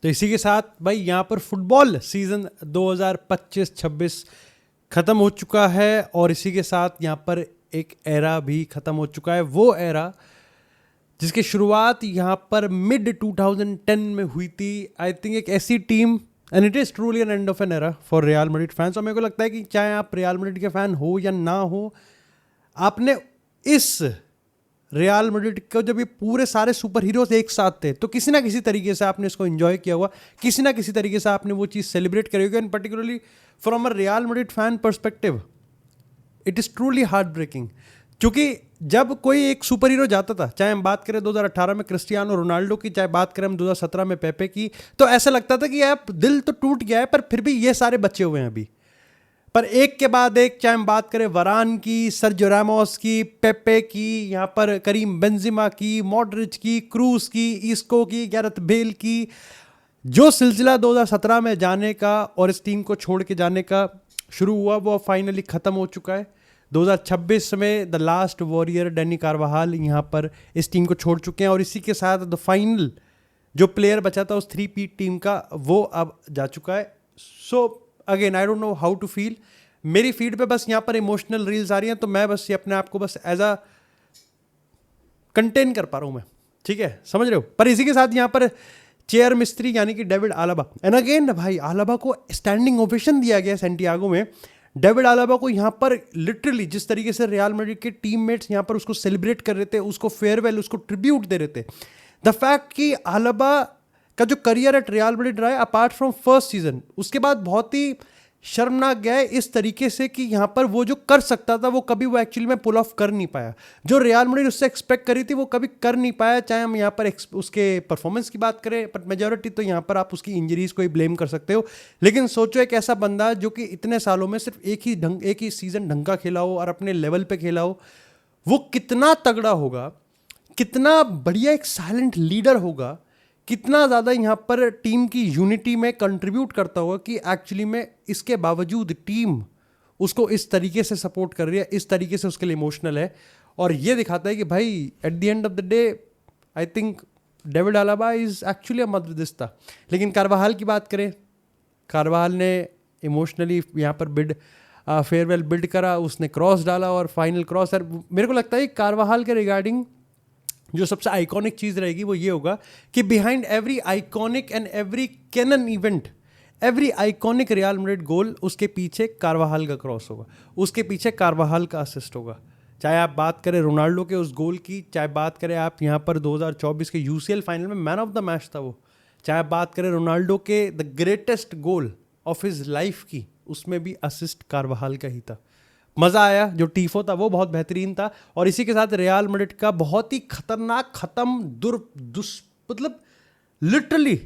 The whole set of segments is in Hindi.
तो इसी के साथ भाई यहाँ पर फुटबॉल सीज़न 2025-26 ख़त्म हो चुका है और इसी के साथ यहाँ पर एक एरा भी ख़त्म हो चुका है। वो एरा जिसकी शुरुआत यहाँ पर मिड 2010 में हुई थी। आई थिंक एक ऐसी team, and it is truly N end of an era for real Madrid fans. और मेरे को लगता है कि चाहे आप रियल मैड्रिड के फ़ैन हो या ना हो, आपने इस रियल मैड्रिड को जब ये पूरे सारे सुपर हीरोज एक साथ थे तो किसी ना किसी तरीके से आपने इसको एंजॉय किया हुआ, किसी ना किसी तरीके से आपने वो चीज़ सेलिब्रेट करी होगी। And particularly from a Real Madrid fan perspective it is truly heartbreaking, क्योंकि जब कोई एक सुपर हीरो जाता था, चाहे हम बात करें 2018 में क्रिस्टियानो रोनाल्डो की, चाहे बात करें हम 2017 में पेपे की, तो ऐसा लगता था कि यार दिल तो टूट गया है पर फिर भी ये सारे बचे हुए हैं अभी। पर एक के बाद एक, चाहे हम बात करें वरान की, सर्जियो रामोस की, पेपे की, यहाँ पर करीम बेंजिमा की, मॉड्रिच की, क्रूस की, इसको की, गैरेथ बेल की, जो सिलसिला 2017 में जाने का और इस टीम को छोड़ के जाने का शुरू हुआ वो फाइनली ख़त्म हो चुका है। 2026 में द लास्ट वॉरियर डैनी कारवाहाल यहाँ पर इस टीम को छोड़ चुके हैं और इसी के साथ द फाइनल जो प्लेयर बचा था उस 3-पीट टीम का, वो अब जा चुका है। So again I don't know how to feel. मेरी फीड पे बस यहाँ पर इमोशनल रील्स आ रही हैं, तो मैं बस ये अपने आप को बस एज अ कंटेन कर पा रहा हूँ मैं, ठीक है, समझ रहे हो। पर इसी के साथ यहाँ पर चेयर मिस्त्री यानी कि डेविड आलाबा, एंड अगेन भाई आलाबा को स्टैंडिंग ओवेशन दिया गया सैंटियागो में। डेविड आलाबा को यहाँ पर लिटरली जिस तरीके से रियल मैड्रिड के टीममेट्स यहाँ पर उसको सेलिब्रेट कर रहे थे, उसको फेयरवेल, उसको ट्रिब्यूट दे रहे थे। द फैक्ट कि आलाबा का जो करियर एट रियल मैड्रिड रहा है अपार्ट फ्रॉम फर्स्ट सीजन, उसके बाद बहुत ही शर्मनाक गया है इस तरीके से कि यहाँ पर वो जो कर सकता था वो कभी वो एक्चुअली में पुल ऑफ कर नहीं पाया। जो रियल मैड्रिड उससे एक्सपेक्ट करी थी वो कभी कर नहीं पाया। चाहे हम यहाँ पर उसके परफॉर्मेंस की बात करें, बट मेजॉरिटी तो यहाँ पर आप उसकी इंजरीज को ही ब्लेम कर सकते हो। लेकिन सोचो एक ऐसा बंदा जो कि इतने सालों में सिर्फ एक ही सीजन ढंग का खेला हो और अपने लेवल पे खेला हो, वो कितना तगड़ा होगा, कितना बढ़िया एक साइलेंट लीडर होगा, कितना ज़्यादा यहाँ पर टीम की यूनिटी में कंट्रीब्यूट करता होगा कि एक्चुअली में इसके बावजूद टीम उसको इस तरीके से सपोर्ट कर रही है, इस तरीके से उसके लिए इमोशनल है। और ये दिखाता है कि भाई at the end of the day I think David Alaba is actually a Madridista. लेकिन कारवाहाल की बात करें, कारवाहाल ने इमोशनली यहाँ पर फेयरवेल बिल्ड करा, उसने क्रॉस डाला और फाइनल क्रॉस। मेरे को लगता है कारवाहाल के रिगार्डिंग जो सबसे आइकॉनिक चीज़ रहेगी वो ये होगा कि behind every iconic and every canon event, every iconic Real Madrid goal, उसके पीछे कारवाहाल का क्रॉस होगा, उसके पीछे कारवाहाल का असिस्ट होगा। चाहे आप बात करें रोनाल्डो के उस गोल की, चाहे बात करें आप यहाँ पर 2024 के यूसीएल फाइनल में मैन ऑफ द मैच था वो, चाहे आप बात करें रोनाल्डो के the greatest goal of his life की, उसमें भी असिस्ट कारवाहाल का ही था। मज़ा आया, जो टीफो था वो बहुत बेहतरीन था। और इसी के साथ रियल मैड्रिड का बहुत ही खतरनाक मतलब लिटरली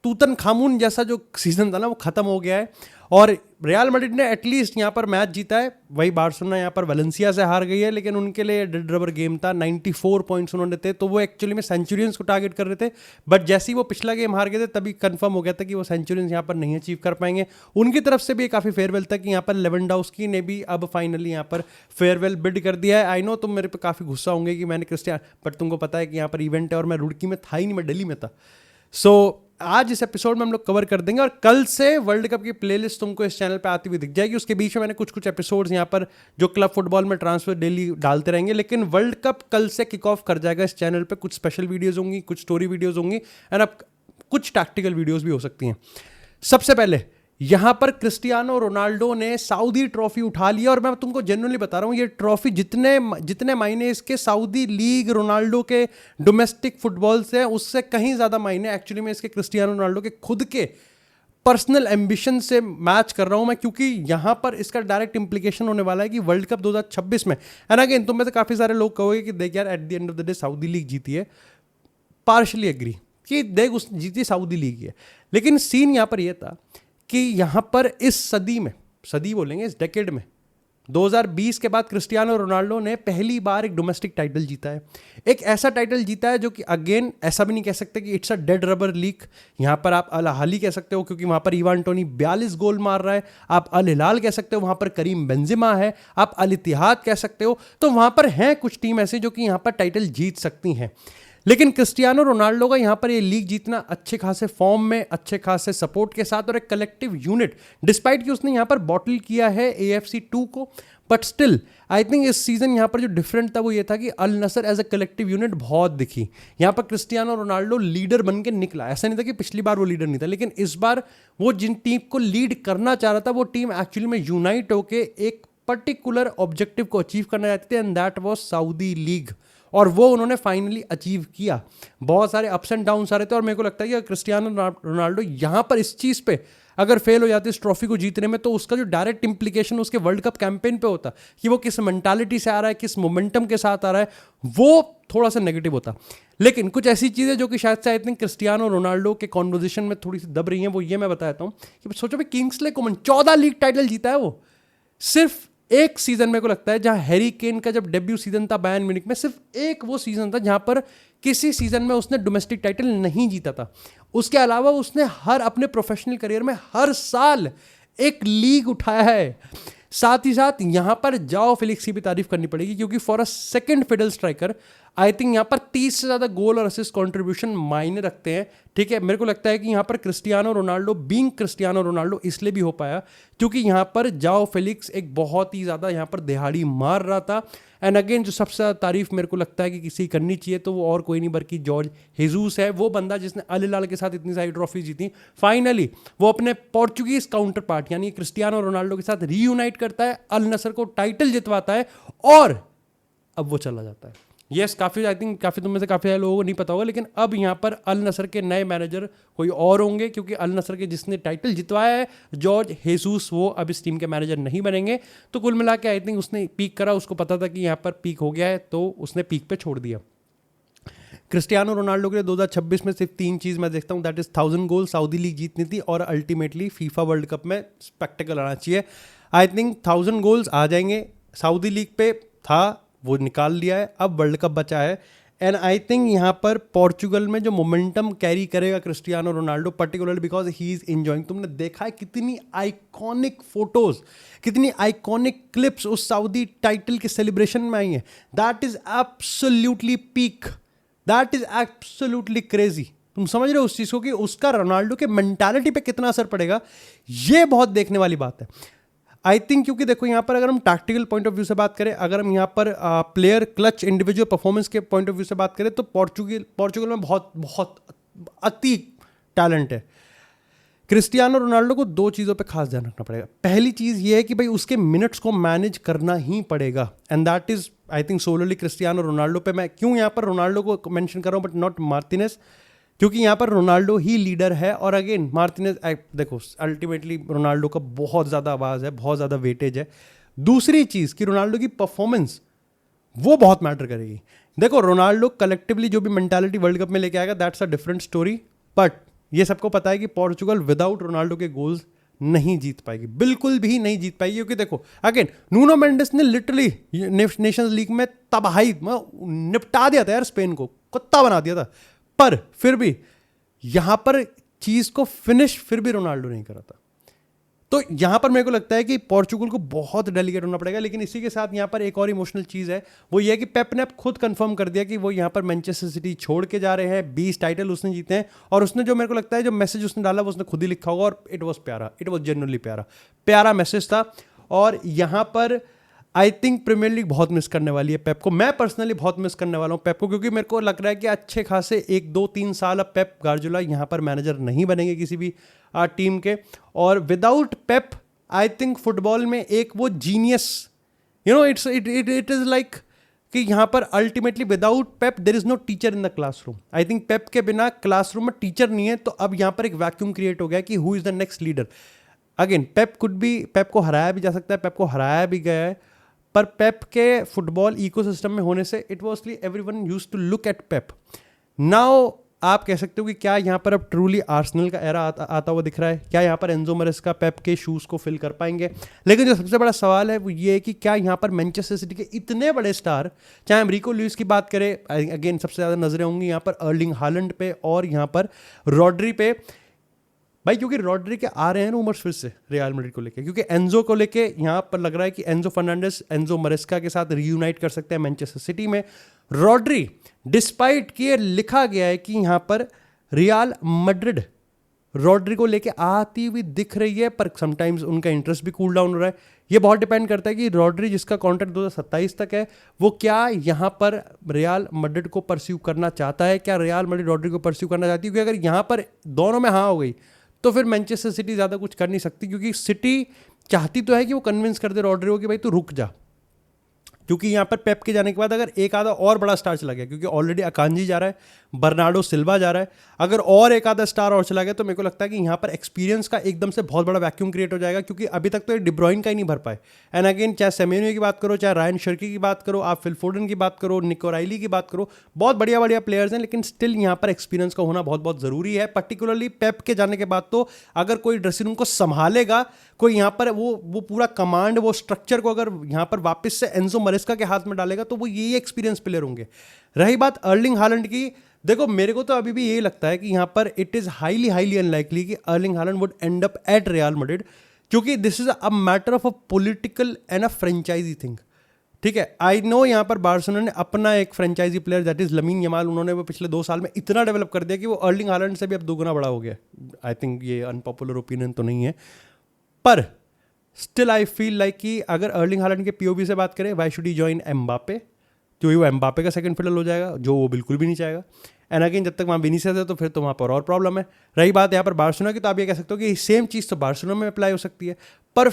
तूतन खामून जैसा जो सीजन था ना वो खत्म हो गया है। और रियल मैड्रिड ने एटलीस्ट यहाँ पर मैच जीता है। वही बार्सिलोना यहाँ पर वलेंसिया से हार गई है, लेकिन उनके लिए डेड रबर गेम था। 94 पॉइंट्स उन्होंने थे, तो वो एक्चुअली में सेंचुरियंस को टारगेट कर रहे थे। बट जैसे ही वो पिछला गेम हार गए थे तभी कंफर्म हो गया था कि वो सेंचुरियंस यहाँ पर नहीं अचीव कर पाएंगे। उनकी तरफ से भी काफ़ी फेयरवेल था कि यहाँ पर लेवेंडोव्स्की ने भी अब फाइनली यहाँ पर फेयरवेल बिल्ड कर दिया है। आई नो तुम मेरे पे काफ़ी गुस्सा होंगे कि मैंने बट तुमको पता है कि यहाँ पर इवेंट है और मैं रुड़की में था ही नहीं, मैं दिल्ली में था। सो आज इस एपिसोड में हम लोग कवर कर देंगे और कल से वर्ल्ड कप की प्लेलिस्ट तुमको इस चैनल पे आती हुई दिख जाएगी। उसके बीच में मैंने कुछ एपिसोड्स यहाँ पर जो क्लब फुटबॉल में ट्रांसफर डेली डालते रहेंगे, लेकिन वर्ल्ड कप कल से किक ऑफ कर जाएगा इस चैनल पे। कुछ स्पेशल वीडियोस होंगी, कुछ स्टोरी वीडियोस होंगी एंड अब कुछ टैक्टिकल वीडियोस भी हो सकती हैं। सबसे पहले यहाँ पर क्रिस्टियानो रोनाल्डो ने सऊदी ट्रॉफी उठा लिया और मैं तुमको जेन्युइनली बता रहा हूँ, ये ट्रॉफी जितने मायने इसके सऊदी लीग रोनाल्डो के डोमेस्टिक फुटबॉल से उससे कहीं ज़्यादा मायने एक्चुअली में इसके क्रिस्टियानो रोनाल्डो के खुद के पर्सनल एम्बिशन से मैच कर रहा हूँ मैं, क्योंकि यहाँ पर इसका डायरेक्ट इंप्लीकेशन होने वाला है कि वर्ल्ड कप 2026 में, एंड अगेन तुम में से काफ़ी सारे लोग कहोगे कि देख यार eight the end of the day Saudi league जीती है। पार्शली एग्री कि देख उस जीती सऊदी लीग है, लेकिन सीन यहाँ पर यह था कि यहाँ पर इस सदी बोलेंगे इस डेकेड में 2020 के बाद क्रिस्टियानो रोनाल्डो ने पहली बार एक डोमेस्टिक टाइटल जीता है। एक ऐसा टाइटल जीता है जो कि अगेन ऐसा भी नहीं कह सकते कि it's a dead rubber league. यहाँ पर आप अल अहली कह सकते हो क्योंकि वहाँ पर इवान टोनी 42 गोल मार रहा है। आप अल हिलाल कह सकते हो, वहाँ पर करीम बेंजिमा है। आप अल इत्तिहाद कह सकते हो। तो वहाँ पर हैं कुछ टीम ऐसे जो कि यहाँ पर टाइटल जीत सकती हैं। लेकिन क्रिस्टियानो रोनाल्डो का यहाँ पर ये लीग जीतना अच्छे खासे फॉर्म में, अच्छे खासे सपोर्ट के साथ और एक कलेक्टिव यूनिट, डिस्पाइट कि उसने यहाँ पर बॉटल किया है AFC 2 को, बट स्टिल आई थिंक इस सीजन यहाँ पर जो डिफरेंट था वो ये था कि अल नसर एज अ कलेक्टिव यूनिट बहुत दिखी। यहाँ पर क्रिस्टियानो रोनाल्डो लीडर बन के निकला। ऐसा नहीं था कि पिछली बार वो लीडर नहीं था, लेकिन इस बार वो जिन टीम को लीड करना चाह रहा था वो टीम एक्चुअली में यूनाइट होके एक पर्टिकुलर ऑब्जेक्टिव को अचीव करना चाहते थे, and that was Saudi league, और वो उन्होंने फाइनली अचीव किया। बहुत सारे अप्स एंड डाउन आ रहे थे और मेरे को लगता है कि क्रिस्टियानो रोनाल्डो यहाँ पर इस चीज़ पे अगर फेल हो जाते इस ट्रॉफी को जीतने में, तो उसका जो डायरेक्ट इंप्लीकेशन उसके वर्ल्ड कप कैंपेन पे होता कि वो किस मेंटालिटी से आ रहा है, किस मोमेंटम के साथ आ रहा है, वो थोड़ा सा नेगेटिव होता। लेकिन कुछ ऐसी चीज़ें जो कि शायद से आई थिंक क्रिस्टियानो रोनाल्डो के कॉन्वर्जेशन में थोड़ी सी दब रही हैं, वो ये मैं बताता हूँ कि सोचो भाई किंग्सले कोमन 14 लीग टाइटल जीता है वो। सिर्फ एक सीजन मेरे को लगता है जहां हैरी केन का जब डेब्यू सीजन था बायर्न म्यूनिख में, सिर्फ एक वो सीजन था जहां पर किसी सीजन में उसने डोमेस्टिक टाइटल नहीं जीता था। उसके अलावा उसने हर अपने प्रोफेशनल करियर में हर साल एक लीग उठाया है। साथ ही साथ यहां पर जाओ फेलिक्स की भी तारीफ करनी पड़ेगी, क्योंकि for a second fiddle striker I think यहाँ पर 30 से ज़्यादा गोल और असिस्ट कंट्रीब्यूशन मायने रखते हैं। ठीक है, मेरे को लगता है कि यहाँ पर Cristiano Ronaldo being Cristiano Ronaldo इसलिए भी हो पाया क्योंकि यहाँ पर जाओ फेलिक्स एक बहुत ही ज़्यादा यहाँ पर दिहाड़ी मार रहा था। एंड अगेन जो सबसे ज़्यादा तारीफ मेरे को लगता है कि किसी करनी चाहिए तो वो और कोई नहीं बल्कि जॉर्ज हेजूस है। वो बंदा जिसने अल हिलाल के साथ इतनी सारी ट्रॉफी जीती, फाइनली वो अपने पोर्चुगीज काउंटर पार्ट यानी क्रिस्टियानो रोनाल्डो के साथ रीयूनाइट करता है, अल नसर को टाइटल जितवाता है और अब वो चला जाता है। यस, काफ़ी आई थिंक काफ़ी तुम में से काफ़ी सारे लोगों को नहीं पता होगा, लेकिन अब यहाँ पर अल नसर के नए मैनेजर कोई और होंगे, क्योंकि अल नसर के जिसने टाइटल जितवाया है जॉर्ज हेसूस, वो अब इस टीम के मैनेजर नहीं बनेंगे। तो कुल मिला के आई थिंक उसने पीक करा, उसको पता था कि यहाँ पर पीक हो गया है, तो उसने पीक पे छोड़ दिया। क्रिस्टियानो रोनाल्डो के लिए 2026 में सिर्फ 3 चीज़ मैं देखता हूँ, that is 1000 goal, Saudi league जीतनी थी और अल्टीमेटली फीफा वर्ल्ड कप में स्पेक्टिकल आना चाहिए। आई थिंक 1000 गोल्स आ जाएंगे। सऊदी लीग पे था वो निकाल लिया है, अब वर्ल्ड कप बचा है। एंड आई थिंक यहाँ पर पोर्चुगल में जो मोमेंटम कैरी करेगा Cristiano Ronaldo, particularly because he is enjoying. तुमने देखा है कितनी आइकॉनिक फोटोज, कितनी आइकॉनिक क्लिप्स उस सऊदी टाइटल के सेलिब्रेशन में आई हैं। That is absolutely peak, that is absolutely crazy. तुम समझ रहे हो उस चीज़ को कि उसका रोनाल्डो के मेंटालिटी पे कितना असर पड़ेगा, ये बहुत देखने वाली बात है आई थिंक। क्योंकि देखो यहाँ पर अगर हम टैक्टिकल पॉइंट ऑफ व्यू से बात करें, अगर हम यहाँ पर प्लेयर क्लच इंडिविजुअल परफॉर्मेंस के पॉइंट ऑफ व्यू से बात करें, तो पोर्चुगल में बहुत बहुत अति टैलेंट है। क्रिस्टियानो रोनाल्डो को 2 चीज़ों पे खास ध्यान रखना पड़ेगा। पहली चीज़ ये है कि भाई उसके मिनट्स को मैनेज करना ही पड़ेगा, and that is I think solely Cristiano Ronaldo पे। मैं क्यों यहाँ पर रोनाल्डो को मेंशन कर रहा हूँ बट नॉट मार्टिनेज, क्योंकि यहाँ पर रोनाल्डो ही लीडर है और अगेन मार्टिनेज देखो अल्टीमेटली रोनाल्डो का बहुत ज़्यादा आवाज़ है, बहुत ज़्यादा वेटेज है। दूसरी चीज़ कि रोनाल्डो की परफॉर्मेंस वो बहुत मैटर करेगी। देखो रोनाल्डो कलेक्टिवली जो भी मेंटालिटी वर्ल्ड कप में लेके आएगा that's a different story, but ये सबको पता है कि पोर्चुगल विदाउट रोनाल्डो के गोल्स नहीं जीत पाएगी, बिल्कुल भी नहीं जीत पाएगी। क्योंकि देखो अगेन नूनो मेंडेस ने लिटरली नेशंस लीग में तबाही निपटा दिया था यार, स्पेन को कुत्ता बना दिया था, पर फिर भी यहां पर चीज को फिनिश फिर भी रोनाल्डो नहीं करा था। तो यहां पर मेरे को लगता है कि पोर्चुगल को बहुत डेलिकेट होना पड़ेगा। लेकिन इसी के साथ यहां पर एक और इमोशनल चीज है, वो ये है कि पेप ने खुद कंफर्म कर दिया कि वो यहां पर मैनचेस्टर सिटी छोड़ के जा रहे हैं। 20 टाइटल उसने जीते हैं और उसने जो मेरे को लगता है जो मैसेज उसने डाला वो उसने खुद ही लिखा होगा और इट वॉज प्यारा, इट वॉज जेन्युइनली प्यारा मैसेज था। और यहां पर आई थिंक प्रीमियर लीग बहुत मिस करने वाली है पेप को। मैं पर्सनली बहुत मिस करने वाला हूँ पेप को, क्योंकि मेरे को लग रहा है कि अच्छे खासे 1, 2, 3 साल अब पेप गार्डियोला यहाँ पर मैनेजर नहीं बनेंगे किसी भी टीम के। और without Pep I think football में एक वो जीनियस इट इज़ लाइक कि यहाँ पर ultimately without Pep there is no teacher in the classroom. I think Pep के बिना क्लासरूम में टीचर नहीं है, तो अब यहाँ पर एक वैक्यूम क्रिएट हो गया कि who is the next leader. Again Pep को हराया भी जा सकता है, पेप को हराया भी गया है, पर पेप के फुटबॉल इकोसिस्टम में होने से it was only everyone used to look at Pep. Now आप कह सकते हो कि क्या यहाँ पर अब ट्रूली आर्सेनल का एरा आता हुआ दिख रहा है, क्या यहाँ पर एंजो मरेस्का पेप के शूज़ को फिल कर पाएंगे। लेकिन जो सबसे बड़ा सवाल है वो ये है कि क्या यहाँ पर मैनचेस्टर सिटी के इतने बड़े स्टार, चाहे हम रिको लुइस की बात करें, अगेन सबसे ज़्यादा नजरें होंगी यहाँ पर अर्लिंग हालैंड पे और यहाँ पर रॉड्री पे भाई, क्योंकि रॉड्री के आ रहे हैं रूमर्स फिर से रियल मैड्रिड को लेके, क्योंकि एंजो को लेके यहाँ पर लग रहा है कि एंजो फर्नांडिस एंजो मरेस्का के साथ रीयूनाइट कर सकते हैं मैनचेस्टर सिटी में। रॉड्री, डिस्पाइट कि ये लिखा गया है कि यहां पर रियल मैड्रिड रॉड्री को लेके आती हुई दिख रही है, पर समटाइम्स उनका इंटरेस्ट भी कूल डाउन हो रहा है। ये बहुत डिपेंड करता है कि रॉड्री जिसका कॉन्ट्रैक्ट 2027 तक है, वो क्या यहाँ पर रियल मैड्रिड को परस्यू करना चाहता है, क्या रियल मैड्रिड रॉड्री को परस्यू करना चाहती है। क्योंकि अगर यहाँ पर दोनों में हाँ हो गई तो फिर मैनचेस्टर सिटी ज़्यादा कुछ कर नहीं सकती, क्योंकि सिटी चाहती तो है कि वो कन्विंस कर दे रॉड्री को कि भाई तू रुक जा, क्योंकि यहाँ पर पेप के जाने के बाद अगर एक आधा और बड़ा स्टार चला गया, क्योंकि ऑलरेडी अकांजी जा रहा है, बर्नार्डो सिल्वा जा रहा है, अगर और एक आधा स्टार और चला गया तो मेरे को लगता है कि यहाँ पर एक्सपीरियंस का एकदम से बहुत बड़ा वैक्यूम क्रिएट हो जाएगा, क्योंकि अभी तक तो ये डिब्रॉइन का ही नहीं भर पाए। एंड अगेन, चाहे सेमेन्यो की बात करो, चाहे रायन शर्की की बात करो, आप फिल फोर्डन की बात करो, निको राइली की बात करो, बहुत बढ़िया बढ़िया प्लेयर्स हैं, लेकिन स्टिल यहाँ पर एक्सपीरियंस का होना बहुत बहुत ज़रूरी है। पर्टिकुलरली पेप के जाने के बाद तो अगर कोई ड्रेसिंग रूम को संभालेगा, कोई यहाँ पर वो पूरा कमांड, वो स्ट्रक्चर को अगर यहाँ पर वापस से एंजो मरेस्का के हाथ में डालेगा तो वो यही एक्सपीरियंस प्लेयर होंगे। रही बात अर्लिंग हालैंड की, देखो मेरे को तो अभी भी यही लगता है कि यहाँ पर इट इज़ हाईली अनलाइकली कि Erling Haaland would end up at Real Madrid, क्योंकि this is a matter of a political and a franchise thing. ठीक है, आई नो यहाँ पर बार्सिलोना ने अपना एक franchise player that is Lamine Yamal, उन्होंने वो पिछले 2 साल में इतना डेवलप कर दिया कि वो अर्लिंग हालैंड से भी अब 2 गुना बड़ा हो गया। आई थिंक ये अनपॉपुलर ओपिनियन तो नहीं है, पर स्टिल आई फील लाइक कि अगर अर्लिंग हालैंड के पीओवी से बात करें, why should he join Mbappe, जो वो एम्बापे का सेकंड फिडर हो जाएगा, जो वो बिल्कुल भी नहीं चाहेगा। एंड अगेन, जब तक वहाँ विनीसियस है तो फिर तो वहाँ पर और प्रॉब्लम है। रही बात यहाँ पर बार्सिलोना की, तो आप ये कह सकते हो कि सेम चीज़ तो बार्सिलोना में अप्लाई हो सकती है, पर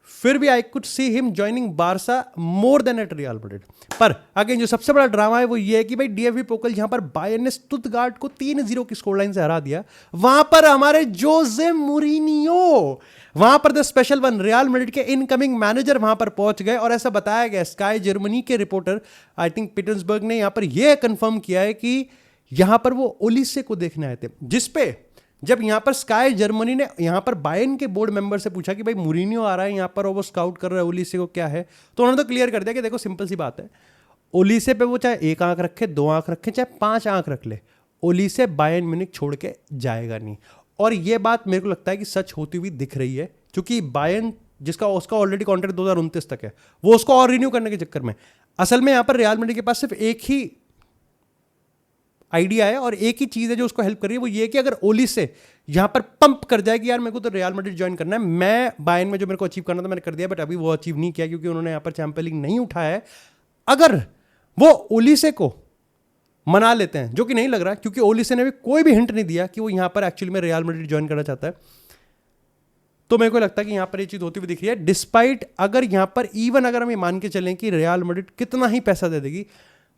फिर भी I could see him joining Barca more than at Real Madrid. पर अगेन जो सबसे बड़ा ड्रामा है वो ये है कि भाई डीएफबी पोकल जहां पर बायर्न ने स्टुटगार्ट को 3-0 की स्कोर लाइन से हरा दिया, वहां पर हमारे जोसे मूरिन्हो, वहां पर the special one real Madrid के इनकमिंग मैनेजर वहां पर पहुंच गए, और ऐसा बताया गया, स्काई जर्मनी के रिपोर्टर आई थिंक पीटर्सबर्ग ने यहां पर यह कंफर्म किया है कि यहां पर वो ओलिसे को देखने आए थे, जिसपे जब यहाँ पर स्काई जर्मनी ने यहाँ पर बायर्न के बोर्ड मेंबर से पूछा कि भाई मूरिन्हो आ रहा है यहाँ पर और वो स्काउट कर रहा है ओलिसे को, क्या है, तो उन्होंने तो क्लियर कर दिया कि देखो सिंपल सी बात है, ओलिसे पे वो चाहे 1 आंख रखे, 2 आंख रखे, चाहे 5 आंख रख ले, ओलिसे बायर्न म्यूनिख छोड़ के जाएगा नहीं। और ये बात मेरे को लगता है कि सच होती हुई दिख रही है, क्योंकि बायर्न उसका ऑलरेडी कॉन्ट्रैक्ट 2029 तक है, वो उसको और रिन्यू करने के चक्कर में, असल में यहाँ पर रियल मैड्रिड के पास सिर्फ एक ही आइडिया है और एक ही चीज़ है जो उसको हेल्प कर रही है, वो ये कि अगर ओलिसे यहाँ पर पंप कर जाए कि यार मेरे को तो रियल मैड्रिड ज्वाइन करना है, मैं बायर्न में जो मेरे को अचीव करना था मैंने कर दिया, बट अभी वो अचीव नहीं किया क्योंकि उन्होंने यहाँ पर चैंपियंस लीग नहीं उठाया है, अगर वो ओलिसे को मना लेते हैं, जो कि नहीं लग रहा क्योंकि ओलिसे ने भी कोई भी हिंट नहीं दिया कि वो यहाँ पर एक्चुअली में रियल मैड्रिड ज्वाइन करना चाहता है, तो मेरे को लगता है कि यहाँ पर ये चीज़ होती हुई दिख रही है। डिस्पाइट अगर यहाँ पर इवन अगर हम ये मान के चलें कि रियल मैड्रिड कितना ही पैसा दे देगी,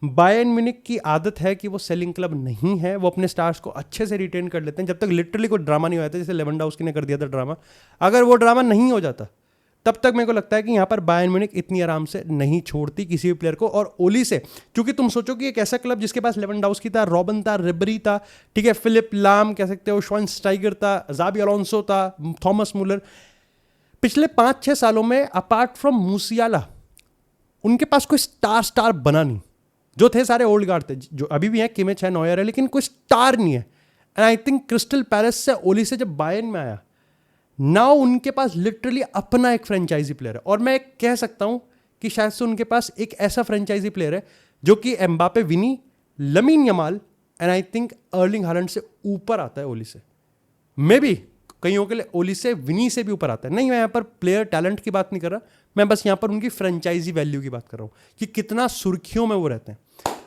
बायर्न म्यूनिख की आदत है कि वो सेलिंग क्लब नहीं है, वो अपने स्टार्स को अच्छे से रिटेन कर लेते हैं जब तक लिटरली कोई ड्रामा नहीं हो जाता, जैसे लेवेंडोव्स्की ने कर दिया था ड्रामा। अगर वो ड्रामा नहीं हो जाता तब तक मेरे को लगता है कि यहाँ पर बायर्न म्यूनिख इतनी आराम से नहीं छोड़ती किसी भी प्लेयर को। और ओली से, क्योंकि तुम सोचो कि एक ऐसा क्लब जिसके पास लेवेंडोव्स्की था, रॉबन था, रिबरी था, ठीक है, फिलिप लाम कह सकते हो, श्वाइनस्टाइगर था, ज़ाबी अलोंसो था, थॉमस मुलर, पिछले 5-6 सालों में अपार्ट फ्रॉम मूसियाला उनके पास कोई स्टार बना नहीं। जो थे सारे ओल्ड गार्ड थे, जो अभी भी हैं, किमिच है, नॉयर है, लेकिन कोई स्टार नहीं है। And I think crystal palace से ओली से जब बायर्न में आया, नाउ उनके पास लिटरली अपना एक फ्रेंचाइजी प्लेयर है, और मैं कह सकता हूं कि शायद से उनके पास एक ऐसा फ्रेंचाइजी प्लेयर है जो कि Mbappe, Vini, Lamine Yamal and I think Erling Haaland से ऊपर आता है ओली से। मे बी कईयों के लिए ओली से, विनी से भी ऊपर आता है। नहीं, मैं यहाँ पर प्लेयर टैलेंट की बात नहीं कर रहा, मैं बस यहाँ पर उनकी फ्रेंचाइजी वैल्यू की बात कर रहा हूँ कि कितना सुर्खियों में वो रहते हैं,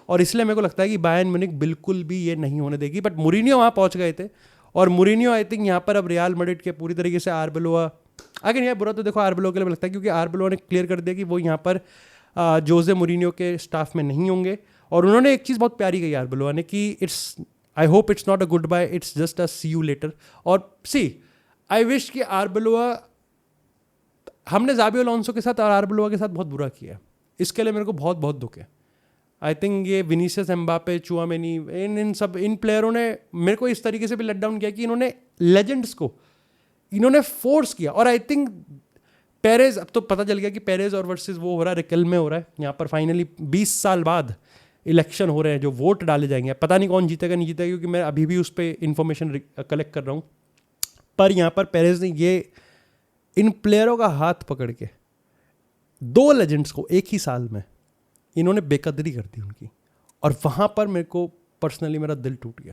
और इसलिए मेरे को लगता है कि बायर्न म्यूनिख बिल्कुल भी ये नहीं होने देगी। बट मूरिन्हो वहाँ पहुँच गए थे, और मूरिन्हो आई थिंक यहाँ पर अब रियल मैड्रिड के पूरी तरीके से आर्बेलोआ, अगर यह बुरा तो देखो आर्बेलोआ के लिए लगता है, क्योंकि आर्बेलोआ ने क्लियर कर दिया कि वो यहाँ पर जोसे मूरिन्हो के स्टाफ में नहीं होंगे। और उन्होंने एक चीज़ बहुत प्यारी कही आर्बेलोआ ने कि it's, I hope it's not a goodbye, it's just a see you later. और सी आई विश कि आर्बेलोआ, हमने ज़ाबी अलोंसो के साथ और आर्बेलोआ के साथ बहुत बुरा किया, इसके लिए मेरे को बहुत बहुत दुख है। आई थिंक ये विनीसियस, एम्बापे, चुआमेनी, इन प्लेयरों ने मेरे को इस तरीके से भी लेट डाउन किया कि इन्होंने लेजेंड्स को इन्होंने फोर्स किया। और आई थिंक पेरेज, अब तो पता चल गया कि पेरेज और वर्सेस वो हो रहा है, रिकल में हो रहा है यहाँ पर फाइनली 20 साल बाद इलेक्शन हो रहे हैं, जो वोट डाले जाएंगे, पता नहीं कौन जीतेगा नहीं जीतेगा, क्योंकि मैं अभी भी उस पर इंफॉर्मेशन कलेक्ट कर रहा हूँ। पर यहाँ पर पेरेज ने ये इन प्लेयरों का हाथ पकड़ के 2 लेजेंड्स को एक ही साल में इन्होंने बेकदरी कर दी उनकी, और वहाँ पर मेरे को पर्सनली मेरा दिल टूट गया।